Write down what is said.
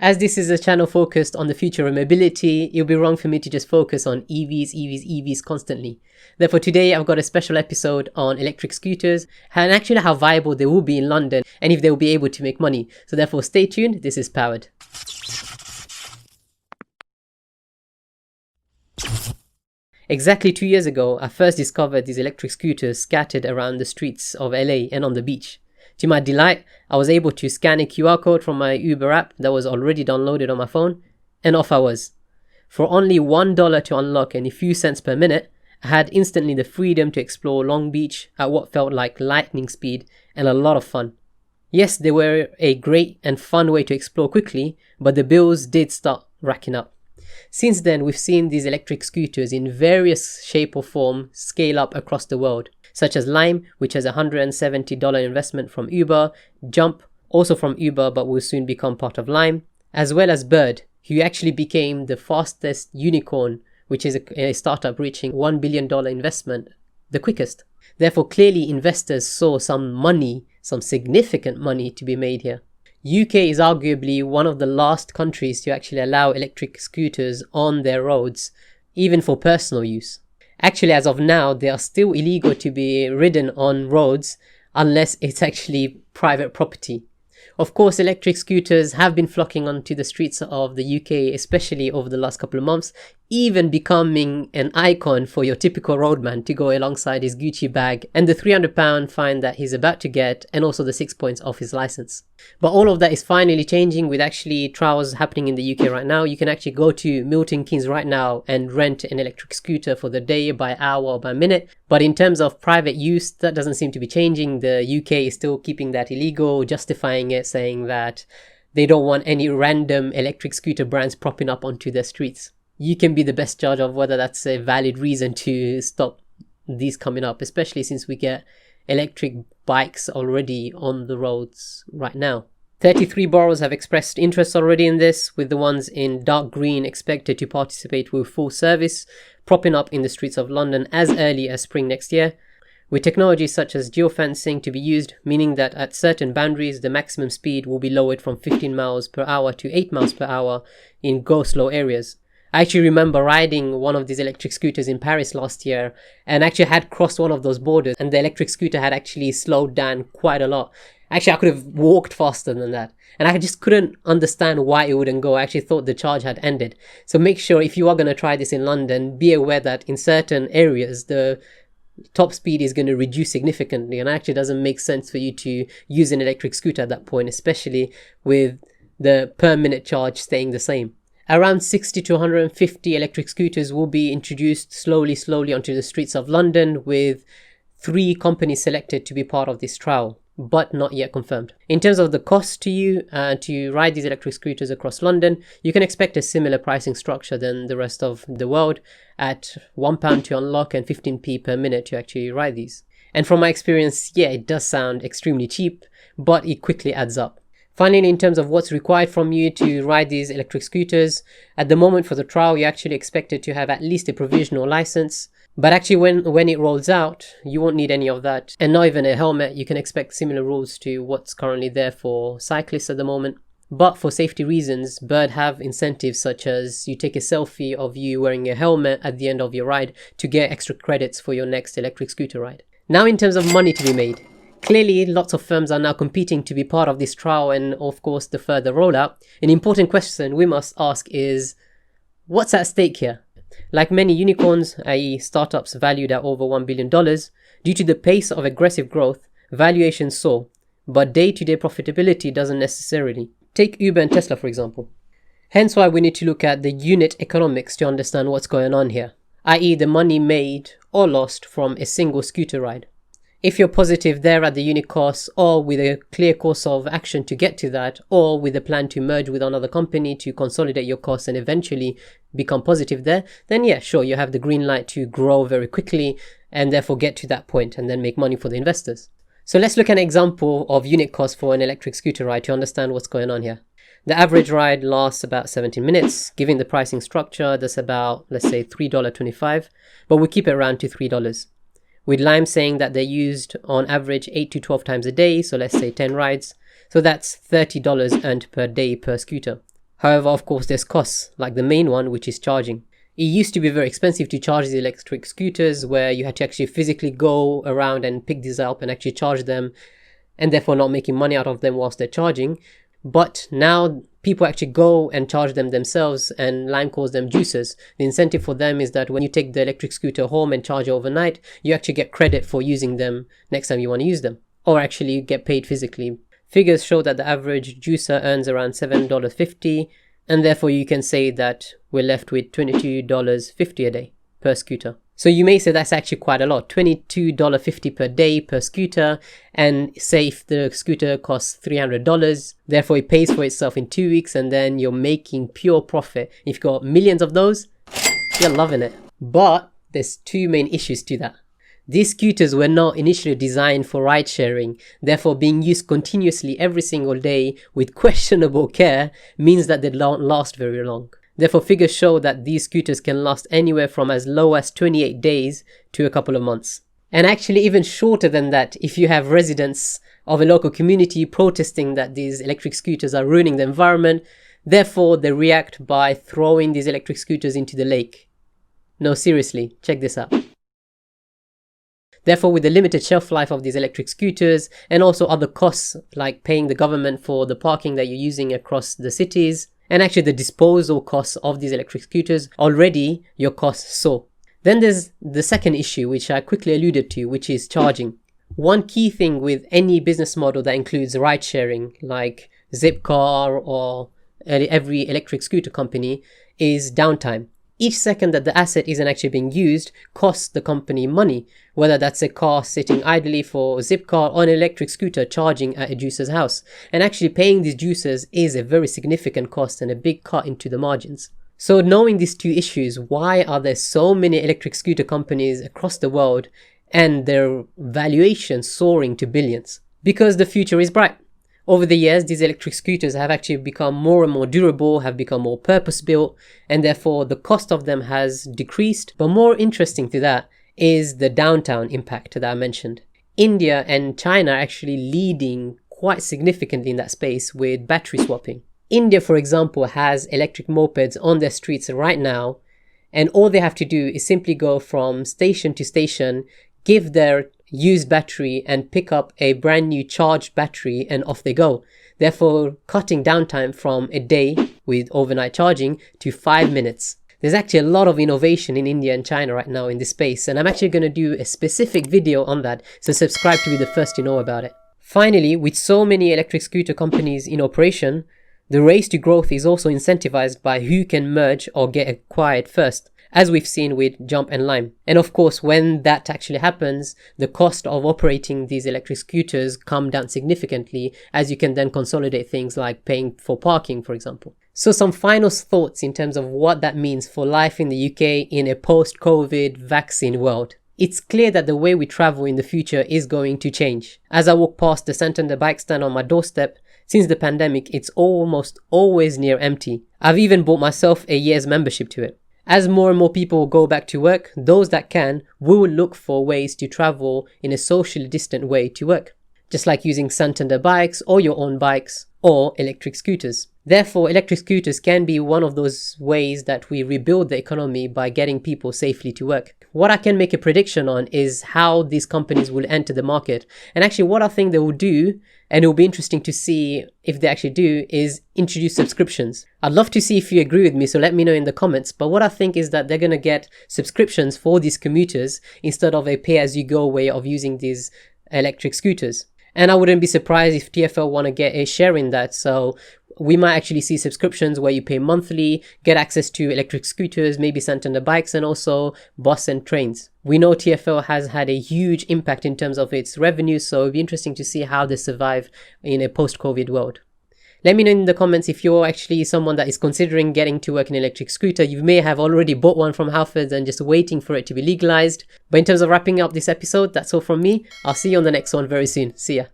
As this is a channel focused on the future of mobility, it would be wrong for me to just focus on EVs constantly. Therefore, today I've got a special episode on electric scooters and actually how viable they will be in London and if they will be able to make money. So therefore, stay tuned. This is Powered. Exactly 2 years ago, I first discovered these electric scooters scattered around the streets of LA and on the beach. To my delight, I was able to scan a QR code from my Uber app that was already downloaded on my phone, and off I was. For only $1 to unlock and a few cents per minute, I had instantly the freedom to explore Long Beach at what felt like lightning speed and a lot of fun. Yes, they were a great and fun way to explore quickly, but the bills did start racking up. Since then, we've seen these electric scooters in various shape or form scale up across the world, such as Lime, which has a $170 investment from Uber, Jump, also from Uber but will soon become part of Lime, as well as Bird, who actually became the fastest unicorn, which is a startup reaching $1 billion investment the quickest. Therefore, clearly investors saw some significant money to be made here. UK is arguably one of the last countries to actually allow electric scooters on their roads, even for personal use. Actually, as of now, they are still illegal to be ridden on roads unless it's actually private property. Of course, electric scooters have been flocking onto the streets of the UK, especially over the last couple of months, even becoming an icon for your typical roadman to go alongside his Gucci bag and the £300 fine that he's about to get, and also the 6 points off his license. But all of that is finally changing with actually trials happening in the UK right now. You can actually go to Milton Keynes right now and rent an electric scooter for the day, by hour, or by minute. But in terms of private use, that doesn't seem to be changing. The UK is still keeping that illegal, justifying it, saying that they don't want any random electric scooter brands propping up onto their streets. You can be the best judge of whether that's a valid reason to stop these coming up, especially since we get electric bikes already on the roads right now. 33 boroughs have expressed interest already in this, with the ones in dark green expected to participate with full service, propping up in the streets of London as early as spring next year, with technologies such as geofencing to be used, meaning that at certain boundaries the maximum speed will be lowered from 15 miles per hour to 8 miles per hour in go-slow areas. I actually remember riding one of these electric scooters in Paris last year and actually had crossed one of those borders, and the electric scooter had actually slowed down quite a lot. Actually, I could have walked faster than that, and I just couldn't understand why it wouldn't go. I actually thought the charge had ended. So make sure, if you are going to try this in London, be aware that in certain areas the top speed is going to reduce significantly, and it actually doesn't make sense for you to use an electric scooter at that point, especially with the per minute charge staying the same. Around 60 to 150 electric scooters will be introduced slowly onto the streets of London, with 3 companies selected to be part of this trial, but not yet confirmed. In terms of the cost to you to ride these electric scooters across London, you can expect a similar pricing structure than the rest of the world, at £1 to unlock and 15p per minute to actually ride these. And from my experience, yeah, it does sound extremely cheap, but it quickly adds up. Finally, in terms of what's required from you to ride these electric scooters, at the moment for the trial, you're actually expected to have at least a provisional license. But actually, when it rolls out, you won't need any of that. And not even a helmet. You can expect similar rules to what's currently there for cyclists at the moment. But for safety reasons, Bird have incentives such as you take a selfie of you wearing a helmet at the end of your ride to get extra credits for your next electric scooter ride. Now, in terms of money to be made. Clearly, lots of firms are now competing to be part of this trial and, of course, the further rollout. An important question we must ask is, what's at stake here? Like many unicorns, i.e. startups valued at over $1 billion, due to the pace of aggressive growth, valuations soar, but day-to-day profitability doesn't necessarily. Take Uber and Tesla, for example. Hence why we need to look at the unit economics to understand what's going on here, i.e. the money made or lost from a single scooter ride. If you're positive there at the unit cost, or with a clear course of action to get to that, or with a plan to merge with another company to consolidate your costs and eventually become positive there, then yeah, sure, you have the green light to grow very quickly and therefore get to that point and then make money for the investors. So let's look at an example of unit cost for an electric scooter ride to understand what's going on here. The average ride lasts about 17 minutes. Given the pricing structure, that's about, let's say, $3.25, but we'll keep it around to $3. With Lime saying that they're used on average 8 to 12 times a day, so let's say 10 rides. So that's $30 earned per day per scooter. However, of course, there's costs, like the main one, which is charging. It used to be very expensive to charge these electric scooters, where you had to actually physically go around and pick these up and actually charge them, and therefore not making money out of them whilst they're charging. But now people actually go and charge them themselves, and Lime calls them juicers. The incentive for them is that when you take the electric scooter home and charge it overnight, you actually get credit for using them next time you want to use them, or actually get paid physically. Figures show that the average juicer earns around $7.50, and therefore you can say that we're left with $22.50 a day per scooter. So you may say that's actually quite a lot, $22.50 per day per scooter, and say if the scooter costs $300, therefore it pays for itself in 2 weeks, and then you're making pure profit. If you've got millions of those, you're loving it. But there's two main issues to that. These scooters were not initially designed for ride sharing, therefore being used continuously every single day with questionable care means that they don't last very long. Therefore, figures show that these scooters can last anywhere from as low as 28 days to a couple of months. And actually even shorter than that if you have residents of a local community protesting that these electric scooters are ruining the environment. Therefore, they react by throwing these electric scooters into the lake. No, seriously, check this out. Therefore, with the limited shelf life of these electric scooters and also other costs like paying the government for the parking that you're using across the cities, and actually the disposal costs of these electric scooters, already your costs soar. Then there's the second issue, which I quickly alluded to, which is charging. One key thing with any business model that includes ride sharing, like Zipcar or every electric scooter company, is downtime. Each second that the asset isn't actually being used costs the company money, whether that's a car sitting idly for Zipcar or an electric scooter charging at a juicer's house. And actually paying these juicers is a very significant cost and a big cut into the margins. So knowing these two issues, why are there so many electric scooter companies across the world and their valuation soaring to billions? Because the future is bright. Over the years, these electric scooters have actually become more and more durable, have become more purpose-built, and therefore the cost of them has decreased. But more interesting to that is the downtown impact that I mentioned. India and China are actually leading quite significantly in that space with battery swapping. India, for example, has electric mopeds on their streets right now, and all they have to do is simply go from station to station, give their used battery and pick up a brand new charged battery, and off they go. Therefore, cutting downtime from a day with overnight charging to 5 minutes. There's actually a lot of innovation in India and China right now in this space, and I'm actually going to do a specific video on that, so subscribe to be the first to know about it. Finally, with so many electric scooter companies in operation, the race to growth is also incentivized by who can merge or get acquired first, as we've seen with Jump and Lime. And of course, when that actually happens, the cost of operating these electric scooters come down significantly, as you can then consolidate things like paying for parking, for example. So some final thoughts in terms of what that means for life in the UK in a post-COVID vaccine world. It's clear that the way we travel in the future is going to change. As I walk past the Santander bike stand on my doorstep, since the pandemic, it's almost always near empty. I've even bought myself a year's membership to it. As more and more people go back to work, those that can will look for ways to travel in a socially distant way to work, just like using Santander bikes or your own bikes or electric scooters. Therefore, electric scooters can be one of those ways that we rebuild the economy by getting people safely to work. What I can make a prediction on is how these companies will enter the market, and actually what I think they will do, and it will be interesting to see if they actually do, is introduce subscriptions. I'd love to see if you agree with me, so let me know in the comments. But what I think is that they're going to get subscriptions for these commuters instead of a pay-as-you-go way of using these electric scooters. And I wouldn't be surprised if TfL want to get a share in that. So we might actually see subscriptions where you pay monthly, get access to electric scooters, maybe Santander bikes, and also bus and trains. We know TfL has had a huge impact in terms of its revenue, so it'll be interesting to see how they survive in a post-COVID world. Let me know in the comments if you're actually someone that is considering getting to work in an electric scooter. You may have already bought one from Halfords and just waiting for it to be legalized. But in terms of wrapping up this episode, that's all from me. I'll see you on the next one very soon. See ya.